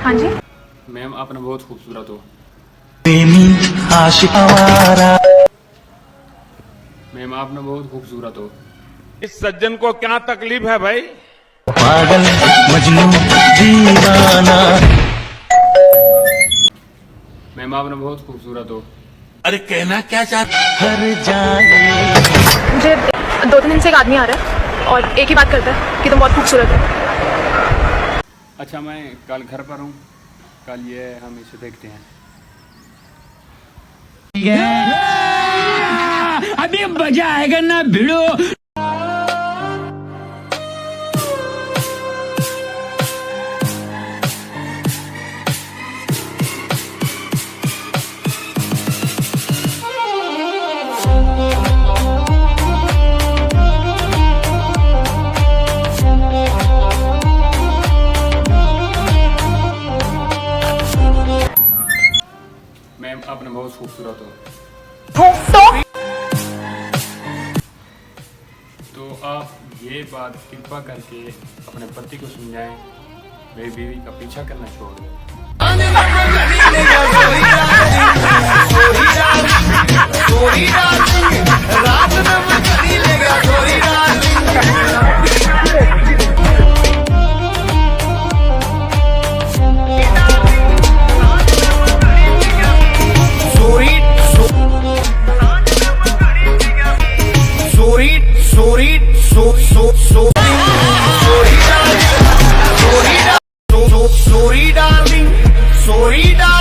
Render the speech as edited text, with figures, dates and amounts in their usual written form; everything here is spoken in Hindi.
हाँ जी मैम आप ना बहुत खूबसूरत हो। मैम आप ना बहुत खूबसूरत हो। इस सज्जन को क्या तकलीफ है भाई? पागल मजनू दीवाना। मैम आप ना बहुत खूबसूरत हो। अरे कहना क्या चाहता हर जाए। मुझे 2-3 दिन से एक आदमी आ रहा है और एक ही बात करता है कि तुम बहुत खूबसूरत हो। अच्छा मैं कल घर पर हूँ, कल ये हम इसे देखते हैं। अभी मजा आएगा ना भिड़ो। मैम आप ना बहुत खूबसूरत हो। तो आप ये बात कृपा करके अपने पति को समझाएं, मेरी बीवी का पीछा करना छोड़ दें। Sorry darling, sorry darling.